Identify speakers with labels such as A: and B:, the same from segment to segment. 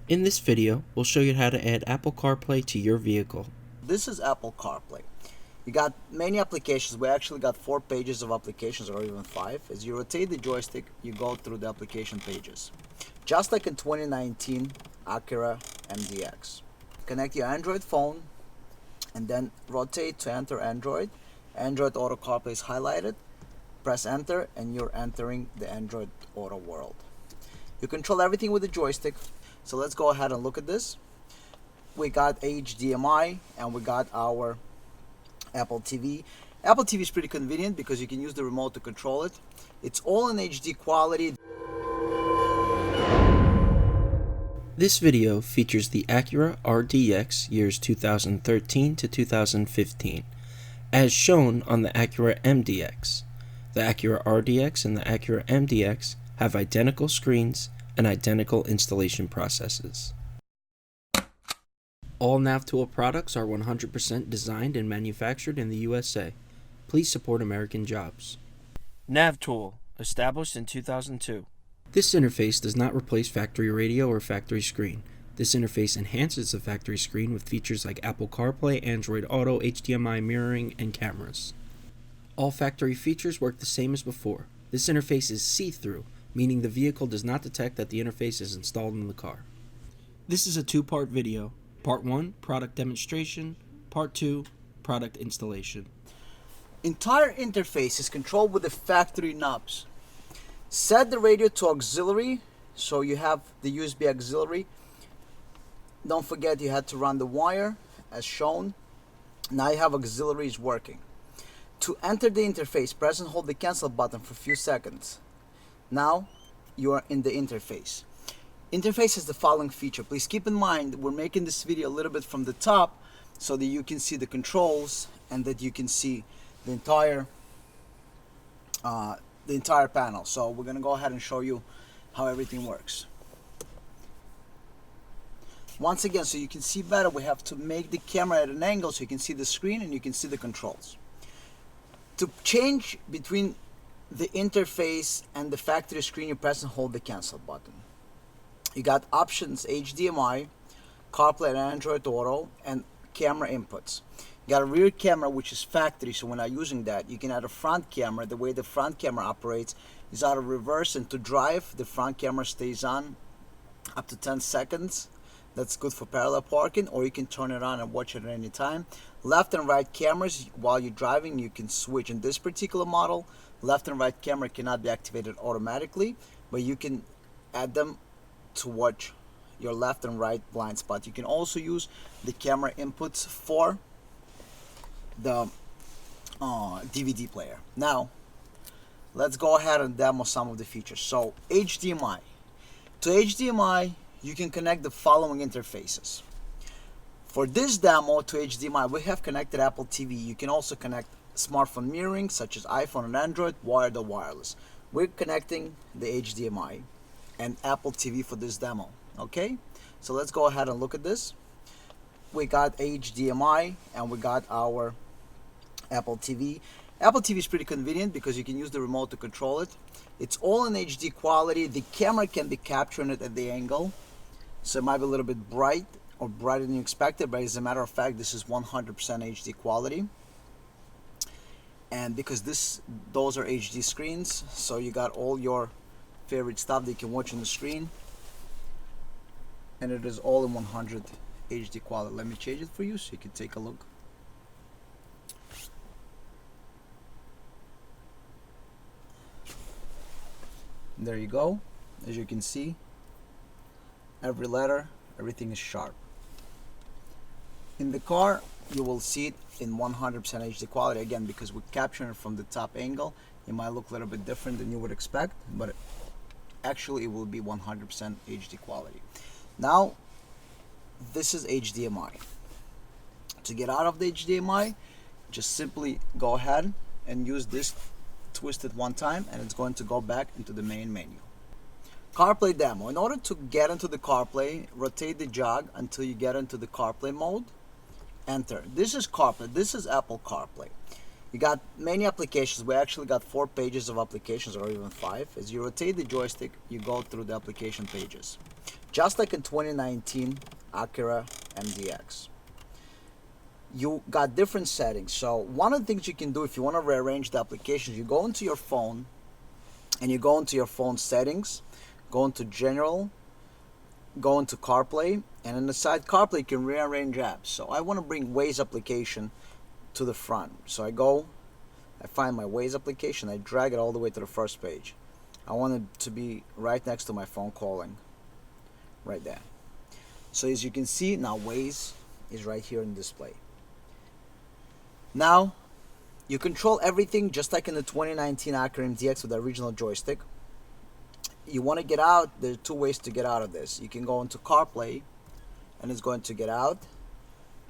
A: In this video, we'll show you how to add Apple CarPlay to your vehicle.
B: This is Apple CarPlay. You got many applications. We actually got 4 pages of applications, or even 5. As you rotate the joystick, you go through the application pages. Just like in 2019 Acura RDX. Connect your Android phone and then rotate to enter Android. Android Auto CarPlay is highlighted. Press enter and you're entering the Android Auto world. You control everything with the joystick. So let's go ahead and look at this. We got HDMI and we got our Apple TV. Apple TV is pretty convenient because you can use the remote to control it. It's all in HD quality.
A: This video features the Acura RDX years 2013 to 2015, as shown on the Acura MDX. The Acura RDX and the Acura MDX have identical screens and identical installation processes. All NavTool products are 100% designed and manufactured in the USA. Please support American jobs. NavTool, established in 2002. This interface does not replace factory radio or factory screen. This interface enhances the factory screen with features like Apple CarPlay, Android Auto, HDMI Mirroring, and cameras. All factory features work the same as before. This interface is see-through, meaning the vehicle does not detect that the interface is installed in the car. This is a 2-part video. Part 1, product demonstration. Part 2, product installation.
B: Entire interface is controlled with the factory knobs. Set the radio to auxiliary, so you have the USB auxiliary. Don't forget you had to run the wire as shown. Now you have auxiliaries working. To enter the interface, press and hold the cancel button for a few seconds. Now you are in the interface. Interface has the following feature. Please keep in mind we're making this video a little bit from the top so that you can see the controls and that you can see the entire panel. So we're gonna go ahead and show you how everything works. Once again, so you can see better, we have to make the camera at an angle so you can see the screen and you can see the controls. To change between the interface and the factory screen, you press and hold the cancel button. You got options HDMI, CarPlay and Android Auto, and camera inputs. You got a rear camera, which is factory, so we're not using that. You can add a front camera. The way the front camera operates is out of reverse, and to drive, the front camera stays on up to 10 seconds. That's good for parallel parking, or you can turn it on and watch it at any time. Left and right cameras, while you're driving, you can switch. In this particular model, left and right camera cannot be activated automatically, but you can add them to watch your left and right blind spot. You can also use the camera inputs for the DVD player. Now, let's go ahead and demo some of the features. So, HDMI. To HDMI, you can connect the following interfaces. For this demo to HDMI, we have connected Apple TV. You can also connect smartphone mirroring, such as iPhone and Android, wired or wireless. We're connecting the HDMI and Apple TV for this demo. Okay, so let's go ahead and look at this. We got HDMI and we got our Apple TV. Apple TV is pretty convenient because you can use the remote to control it. It's all in HD quality. The camera can be capturing it at the angle, so it might be a little bit bright or brighter than you expected, but as a matter of fact, this is 100% HD quality. And because those are HD screens, so you got all your favorite stuff that you can watch on the screen, and it is all in 100 HD quality. Let me change it for you so you can take a look. There you go. As you can see, every letter, everything is sharp. In the car, you will see it in 100% HD quality. Again, because we're capturing it from the top angle, it might look a little bit different than you would expect, but actually it will be 100% HD quality. Now, this is HDMI. To get out of the HDMI, just simply go ahead and use this, twist it one time, and it's going to go back into the main menu. CarPlay demo. In order to get into the CarPlay, rotate the jog until you get into the CarPlay mode. Enter. This is CarPlay. This is Apple CarPlay. You got many applications. We actually got 4 pages of applications, or even 5. As you rotate the joystick, you go through the application pages. just like in 2019 Acura RDX. You got different settings. So one of the things you can do if you want to rearrange the applications, you go into your phone and you go into your phone settings, go into general, go into CarPlay, and inside CarPlay you can rearrange apps. So I want to bring Waze application to the front. So I find my Waze application, I drag it all the way to the first page. I want it to be right next to my phone calling, right there. So as you can see, now Waze is right here in display. Now, you control everything just like in the 2019 Acura RDX with the original joystick. You want to get out, there are two ways to get out of this. You can go into CarPlay, and it's going to get out,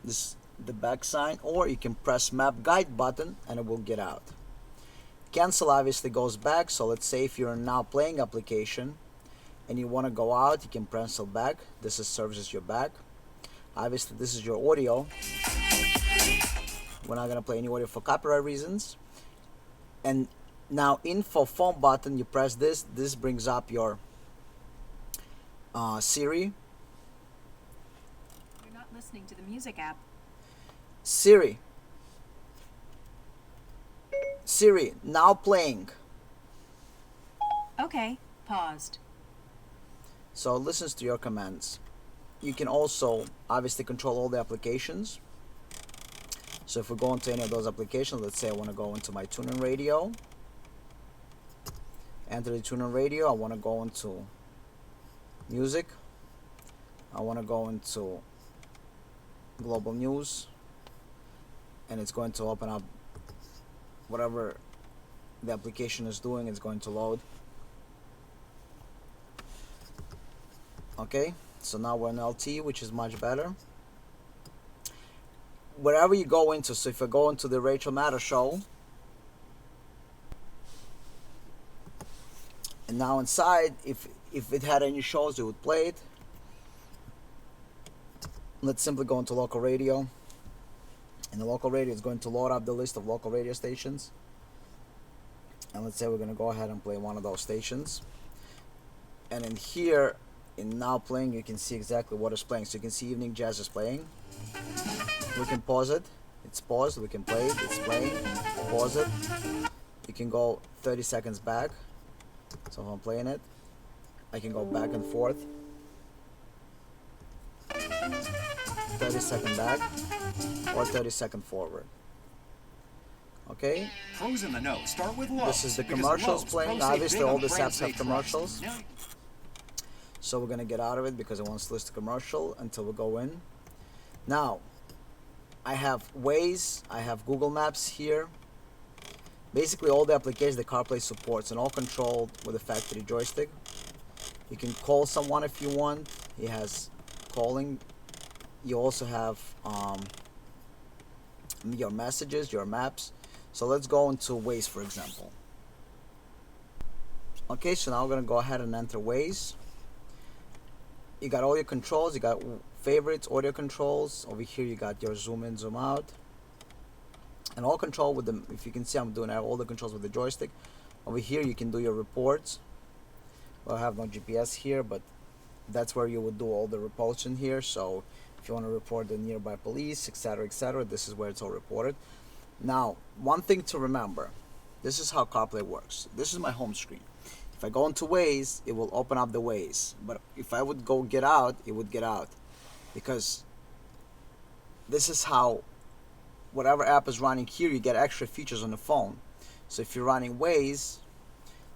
B: the back sign, or you can press Map Guide button, and it will get out. Cancel obviously goes back, so let's say if you're in Now Playing application, and you want to go out, you can cancel back. This serves as your back. Obviously, this is your audio. We're not going to play any audio for copyright reasons. And now Info Phone button, you press this. This brings up your Siri.
C: You're not listening to the music app.
B: Siri, now playing.
C: Okay, paused.
B: So it listens to your commands. You can also obviously control all the applications. So if we go into any of those applications, let's say I want to go into my tuning radio. Enter the tuning radio. I want to go into music. I want to go into global news. And it's going to open up whatever the application is doing. It's going to load. Okay, so now we're in LT, which is much better. Wherever you go into, so if I go into the Rachel Maddow show, and now inside, if it had any shows, it would play it. Let's simply go into local radio. And the local radio is going to load up the list of local radio stations. And let's say we're going to go ahead and play one of those stations. And in here, in Now Playing, you can see exactly what is playing. So you can see Evening Jazz is playing. We can pause it. It's paused. We can play it. It's playing. Pause it. You can go 30 seconds back. So if I'm playing it, I can go back and forth. 30 seconds back or 30 seconds forward. Okay.
D: Pros in the know. Start with Lowe's.
B: This is the commercials playing. Obviously, all the apps have commercials. So we're gonna get out of it because it wants to list a commercial until we go in. Now, I have Waze, I have Google Maps here. Basically, all the applications that CarPlay supports, and all controlled with a factory joystick. You can call someone if you want. He has calling. You also have your messages, your maps. So let's go into Waze, for example. Okay, so now we're gonna go ahead and enter Waze. You got all your controls. You got favorites, audio controls. Over here, you got your zoom in, zoom out, and all control with them. If you can see, I'm doing all the controls with the joystick. Over here, you can do your reports. Well, I have no GPS here, but that's where you would do all the reports in here. So if you want to report the nearby police, etc., this is where it's all reported. Now, one thing to remember, this is how CarPlay works. This is my home screen. If I go into Waze, it will open up the Waze. But if I would go get out, it would get out. Because this is how whatever app is running here, you get extra features on the phone. So if you're running Waze,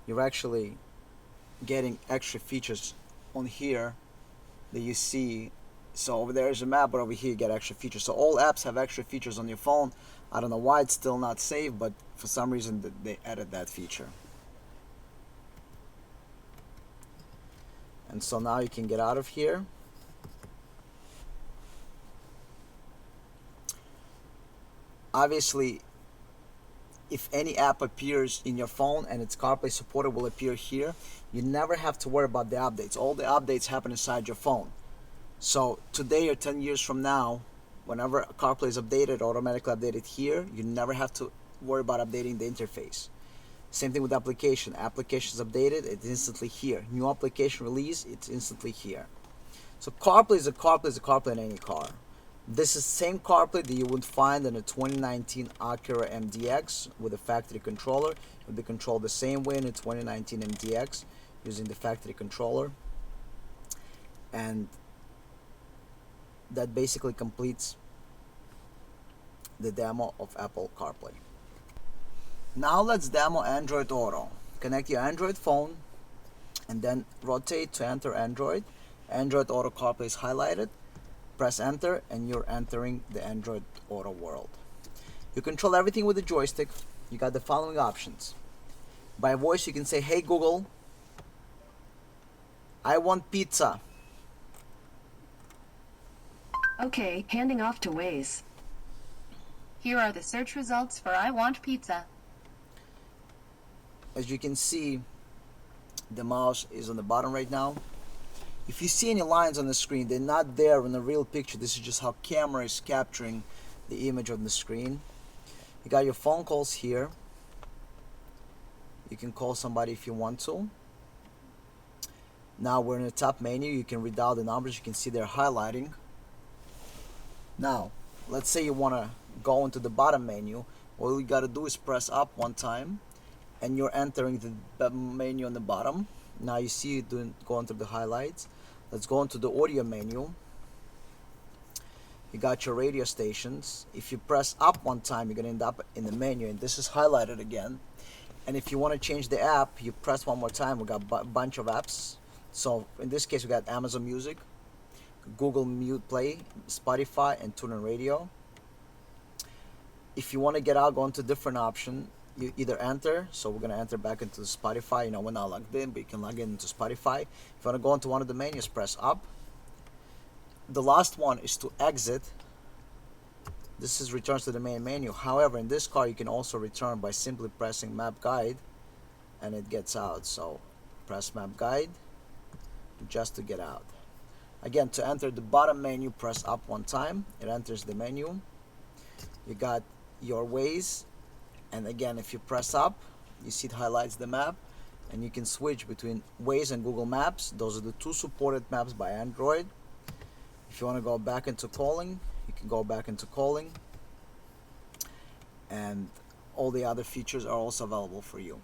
B: you're actually getting extra features on here that you see. So over there is a map, but over here you get extra features. So all apps have extra features on your phone. I don't know why it's still not saved, but for some reason they added that feature. And so now you can get out of here. Obviously, if any app appears in your phone and it's CarPlay supported, will appear here. You never have to worry about the updates. All the updates happen inside your phone. So today or 10 years from now, whenever CarPlay is updated, automatically updated here, you never have to worry about updating the interface. Same thing with application. Application is updated, it's instantly here. New application release, it's instantly here. So CarPlay is a CarPlay in any car. This is same CarPlay that you would find in a 2019 Acura RDX with a factory controller. It would be controlled the same way in a 2019 MDX using the factory controller. And that basically completes the demo of Apple CarPlay. Now let's demo Android Auto. Connect your Android phone and then rotate to enter Android. Android Auto CarPlay is highlighted. Press enter and you're entering the Android Auto world. You control everything with the joystick. You got the following options. By voice you can say, "Hey Google, I want pizza."
E: Okay, handing off to Waze.
C: Here are the search results for I want pizza.
B: As you can see, the mouse is on the bottom right now. If you see any lines on the screen, they're not there in the real picture. This is just how camera is capturing the image on the screen. You got your phone calls here. You can call somebody if you want to. Now we're in the top menu. You can read out the numbers. You can see they're highlighting. Now, let's say you want to go into the bottom menu. All you got to do is press up one time and you're entering the menu on the bottom. Now you see it going through the highlights. Let's go into the audio menu. You got your radio stations. If you press up one time, you're going to end up in the menu, and this is highlighted again. And if you want to change the app, you press one more time. We got a bunch of apps. So in this case, we got Amazon Music, Google Mute Play, Spotify, and TuneIn Radio. If you want to get out, go into different option. You either enter, so we're going to enter back into Spotify. You know, we're not logged in, but you can log in into Spotify. If you want to go into one of the menus, press up. The last one is to exit. This is returns to the main menu. However, in this car, you can also return by simply pressing Map Guide, and it gets out. So press Map Guide just to get out. Again, to enter the bottom menu, press up one time. It enters the menu. You got your Waze. And again, if you press up, you see it highlights the map, and you can switch between Waze and Google Maps. Those are the two supported maps by Android. If you want to go back into calling, you can go back into calling, and all the other features are also available for you.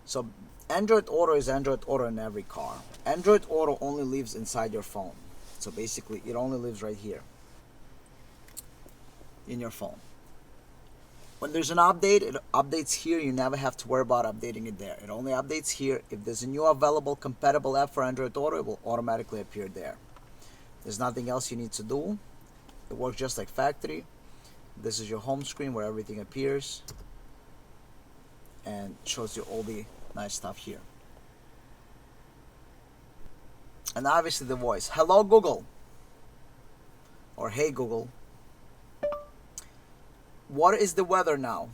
B: So Android Auto is Android Auto in every car. Android Auto only lives inside your phone. So basically, it only lives right here in your phone. When there's an update, it updates here. You never have to worry about updating it there. It only updates here. If there's a new available compatible app for Android Auto, it will automatically appear there. There's nothing else you need to do. It works just like factory. This is your home screen where everything appears and shows you all the nice stuff here. And obviously the voice. Hello Google, or hey Google. What is the weather now?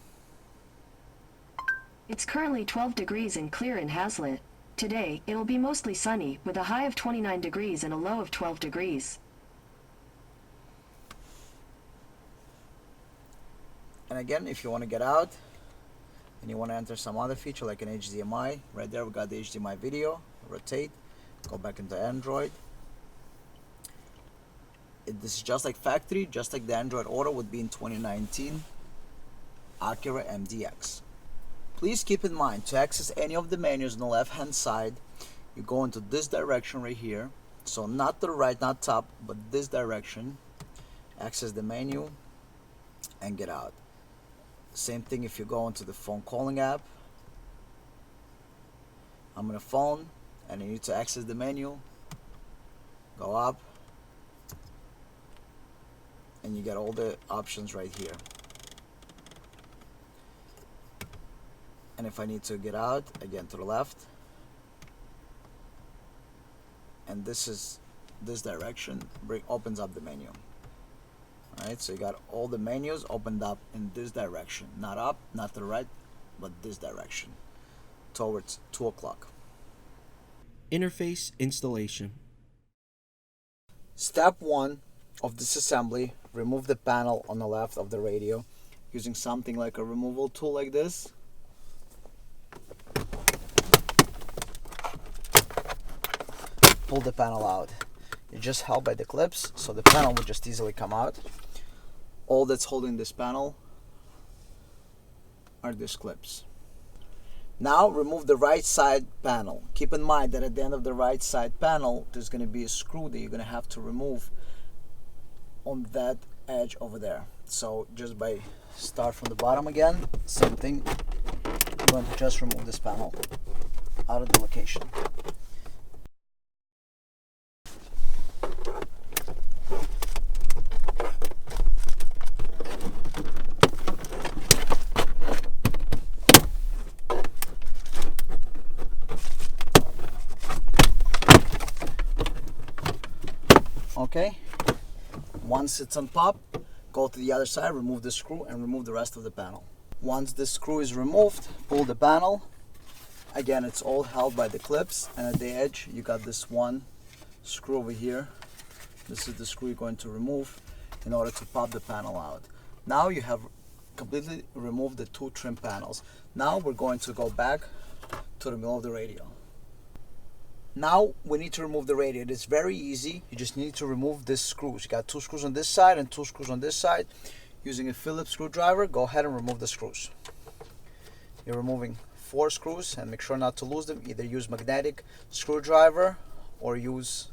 E: It's currently 12 degrees and clear in Hazlet. Today, it'll be mostly sunny, with a high of 29 degrees and a low of 12 degrees.
B: And again, if you want to get out and you want to enter some other feature like an HDMI, right there we got the HDMI video. Rotate, go back into Android. This is just like factory, just like the Android Auto would be in 2019 Acura RDX. Please keep in mind, to access any of the menus on the left hand side, you go into this direction right here. So not to the right, not top, but this direction. Access the menu and get out. Same thing if you go into the phone calling app. I'm on a phone and you need to access the menu. Go up. And you get all the options right here. And if I need to get out, again to the left. And this is this direction, opens up the menu. Alright, so you got all the menus opened up in this direction. Not up, not to the right, but this direction. Towards 2 o'clock.
A: Interface installation.
B: Step 1 of this assembly, remove the panel on the left of the radio using something like a removal tool like this. Pull the panel out. It's just held by the clips, so the panel will just easily come out. All that's holding this panel are these clips. Now remove the right side panel. Keep in mind that at the end of the right side panel, there's going to be a screw that you're going to have to remove on that edge over there. So just by start from the bottom again, same thing. I'm going to just remove this panel out of the location. Okay, once it's on top, go to the other side, remove the screw, and remove the rest of the panel. Once the screw is removed, pull the panel. Again, it's all held by the clips, and at the edge you got this one screw over here. This is the screw you're going to remove in order to pop the panel out. Now you have completely removed the two trim panels. Now we're going to go back to the middle of the radio. Now we need to remove the radio. It's very easy. You just need to remove these screws. You got two screws on this side and two screws on this side. Using a Phillips screwdriver, go ahead and remove the screws. You're removing 4 screws, and make sure not to lose them. Either use magnetic screwdriver or use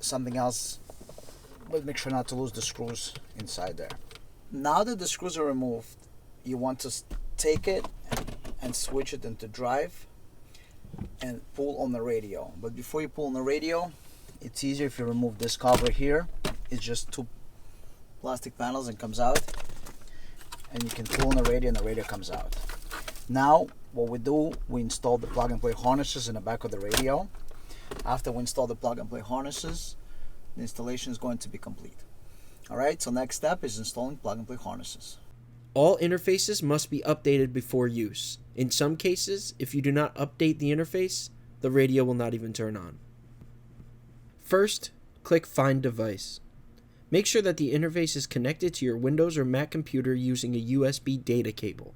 B: something else, but make sure not to lose the screws inside there. Now that the screws are removed, you want to take it and switch it into drive and pull on the radio. But before you pull on the radio, it's easier if you remove this cover here. It's just 2 plastic panels and comes out, and you can pull on the radio and the radio comes out. Now what we do, we install the plug and play harnesses in the back of the radio. After we install the plug and play harnesses, the installation is going to be complete. Alright, so next step is installing plug and play harnesses.
A: All interfaces must be updated before use. In some cases, if you do not update the interface, the radio will not even turn on. First, click Find Device. Make sure that the interface is connected to your Windows or Mac computer using a USB data cable.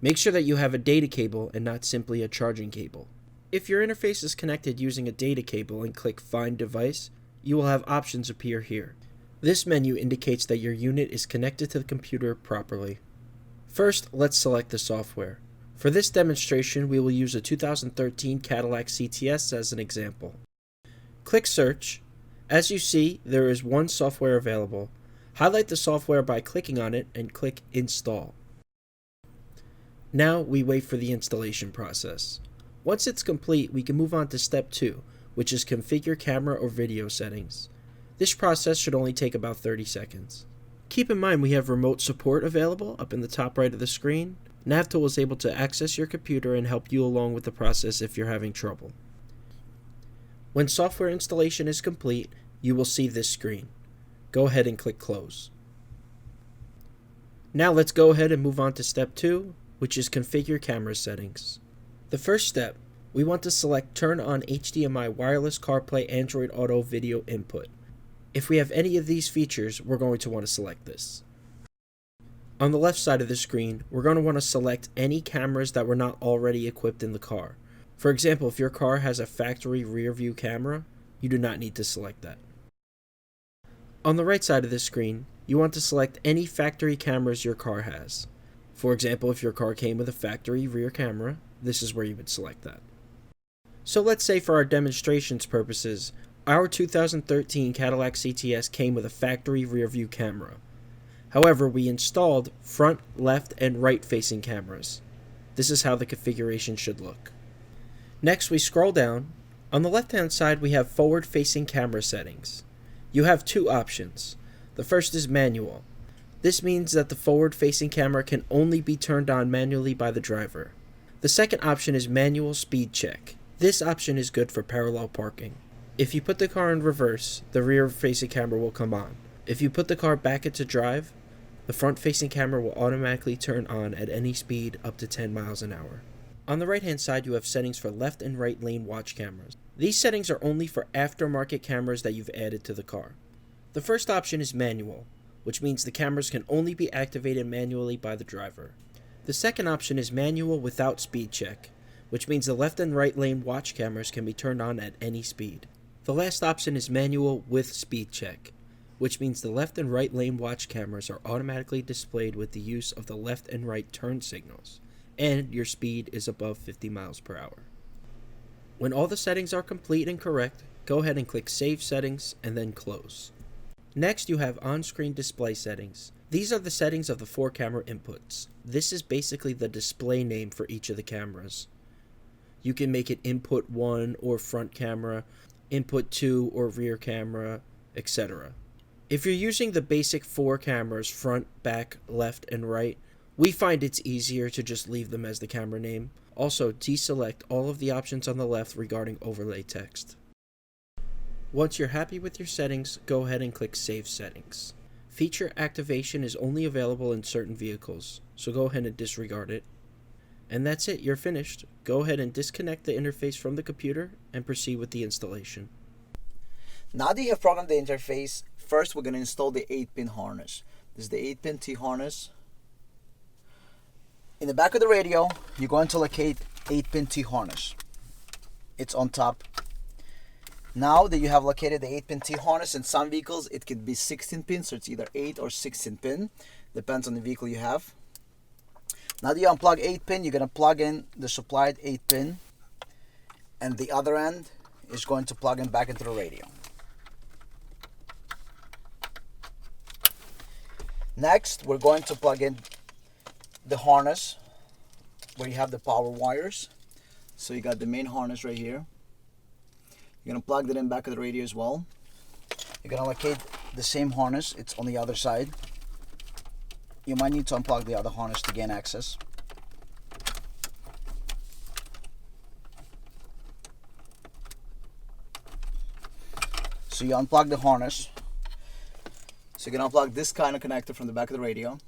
A: Make sure that you have a data cable and not simply a charging cable. If your interface is connected using a data cable and click Find Device, you will have options appear here. This menu indicates that your unit is connected to the computer properly. First, let's select the software. For this demonstration, we will use a 2013 Cadillac CTS as an example. Click Search. As you see, there is one software available. Highlight the software by clicking on it and click Install. Now we wait for the installation process. Once it's complete, we can move on to step 2, which is configure camera or video settings. This process should only take about 30 seconds. Keep in mind we have remote support available up in the top right of the screen. NavTool is able to access your computer and help you along with the process if you're having trouble. When software installation is complete, you will see this screen. Go ahead and click Close. Now let's go ahead and move on to step 2, which is configure camera settings. The first step, we want to select Turn on HDMI Wireless CarPlay Android Auto Video Input. If we have any of these features, we're going to want to select this. On the left side of the screen, we're going to want to select any cameras that were not already equipped in the car. For example, if your car has a factory rear view camera, you do not need to select that. On the right side of the screen, you want to select any factory cameras your car has. For example, if your car came with a factory rear camera, this is where you would select that. So let's say for our demonstration's purposes, our 2013 Cadillac CTS came with a factory rear view camera. However, we installed front, left, and right facing cameras. This is how the configuration should look. Next, we scroll down. On the left hand side, we have forward facing camera settings. You have 2 options. The first is manual. This means that the forward facing camera can only be turned on manually by the driver. The second option is manual speed check. This option is good for parallel parking. If you put the car in reverse, the rear-facing camera will come on. If you put the car back into drive, the front-facing camera will automatically turn on at any speed up to 10 miles an hour. On the right-hand side, you have settings for left and right lane watch cameras. These settings are only for aftermarket cameras that you've added to the car. The first option is manual, which means the cameras can only be activated manually by the driver. The second option is manual without speed check, which means the left and right lane watch cameras can be turned on at any speed. The last option is manual with speed check, which means the left and right lane watch cameras are automatically displayed with the use of the left and right turn signals, and your speed is above 50 miles per hour. When all the settings are complete and correct, go ahead and click Save Settings and then Close. Next, you have on-screen display settings. These are the settings of the 4 camera inputs. This is basically the display name for each of the cameras. You can make it input 1 or front camera, input 2 or rear camera, etc. If you're using the basic 4 cameras, front, back, left, and right, we find it's easier to just leave them as the camera name. Also, deselect all of the options on the left regarding overlay text. Once you're happy with your settings, go ahead and click Save Settings. Feature activation is only available in certain vehicles, so go ahead and disregard it. And that's it, you're finished. Go ahead and disconnect the interface from the computer and proceed with the installation.
B: Now that you have programmed the interface, first we're going to install the 8-pin harness. This is the 8-pin T harness. In the back of the radio, you're going to locate 8-pin T harness. It's on top. Now that you have located the 8-pin T harness, in some vehicles it could be 16 pin, so it's either 8 or 16 pin. Depends on the vehicle you have. Now that you unplug 8-pin, you're going to plug in the supplied 8-pin, and the other end is going to plug in back into the radio. Next, we're going to plug in the harness where you have the power wires. So you got the main harness right here. You're going to plug that in back of the radio as well. You're going to locate the same harness. It's on the other side. You might need to unplug the other harness to gain access. So you unplug the harness. So you're going to unplug this kind of connector from the back of the radio.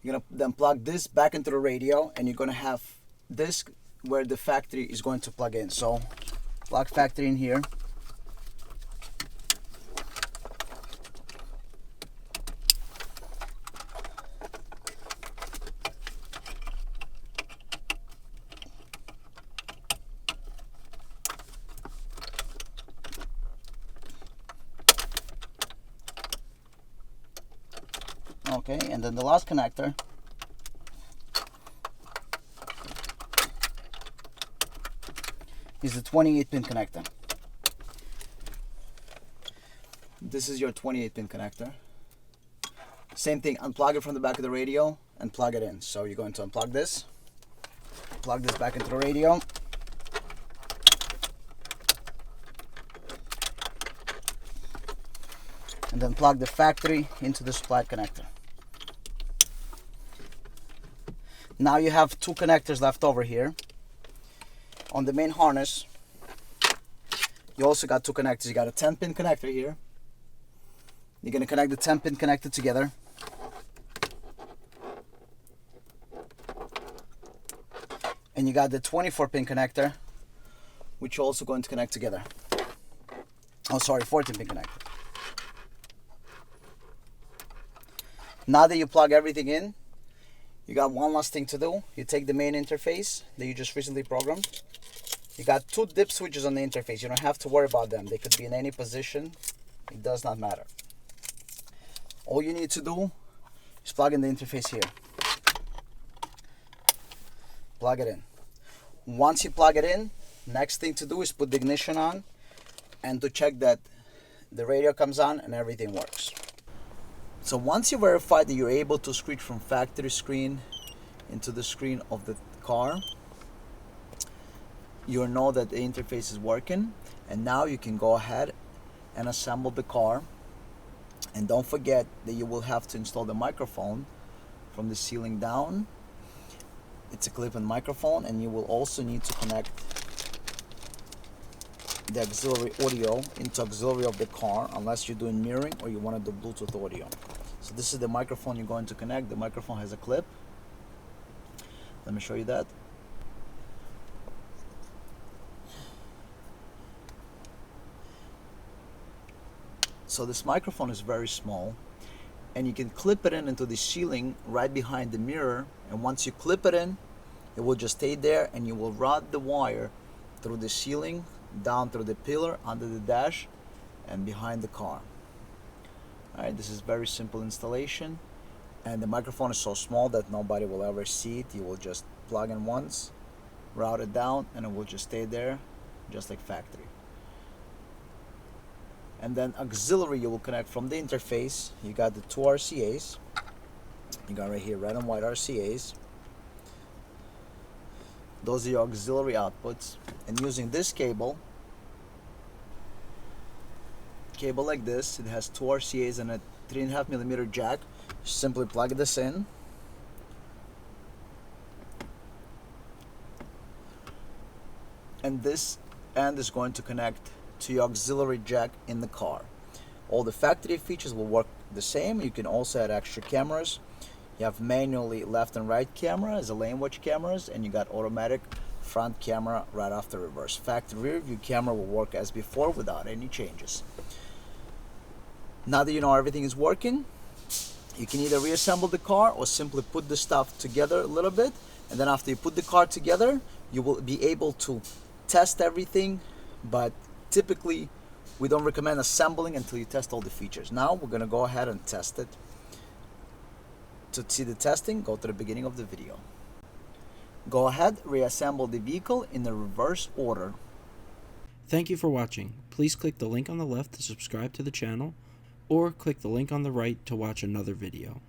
B: You're going to then plug this back into the radio, and you're going to have this where the factory is going to plug in. So plug factory in here. Okay, and then the last connector is the 28-pin connector. This is your 28-pin connector. Same thing, unplug it from the back of the radio and plug it in. So you're going to unplug this, plug this back into the radio. And then plug the factory into the supplied connector. Now you have 2 connectors left over here. On the main harness, you also got 2 connectors. You got a 10-pin connector here. You're going to connect the 10-pin connector together. And you got the 24-pin connector, which you're also going to connect together. Oh, sorry, 14-pin connector. Now that you plug everything in, you got one last thing to do. You take the main interface that you just recently programmed. You got 2 dip switches on the interface. You don't have to worry about them. They could be in any position. It does not matter. All you need to do is plug in the interface here. Plug it in. Once you plug it in, next thing to do is put the ignition on and to check that the radio comes on and everything works. So once you verify that you're able to switch from factory screen into the screen of the car, you'll know that the interface is working, and now you can go ahead and assemble the car. And don't forget that you will have to install the microphone from the ceiling down. It's a clip-in microphone, and you will also need to connect the auxiliary audio into auxiliary of the car, unless you're doing mirroring or you want to do Bluetooth audio. So this is the microphone you're going to connect. The microphone has a clip. Let me show you that. So this microphone is very small, and you can clip it in into the ceiling right behind the mirror, and once you clip it in, it will just stay there, and you will run the wire through the ceiling down through the pillar, under the dash, and behind the car. Alright, this is very simple installation, and the microphone is so small that nobody will ever see it. You will just plug in once, route it down, and it will just stay there just like factory. And then auxiliary you will connect from the interface. You got the two RCAs. You got right here red and white RCAs. Those are your auxiliary outputs. And using this cable like this, it has two RCAs and a 3.5mm jack. Simply plug this in. And this end is going to connect to your auxiliary jack in the car. All the factory features will work the same. You can also add extra cameras. You have manually left and right camera as a lane watch cameras, and you got automatic front camera right after reverse. Factory rear view camera will work as before without any changes. Now that you know everything is working, you can either reassemble the car or simply put the stuff together a little bit, and then after you put the car together, you will be able to test everything, but typically we don't recommend assembling until you test all the features. Now we're going to go ahead and test it. To see the testing, go to the beginning of the video. Go ahead, reassemble the vehicle in the reverse order.
A: Thank you for watching. Please click the link on the left to subscribe to the channel, or click the link on the right to watch another video.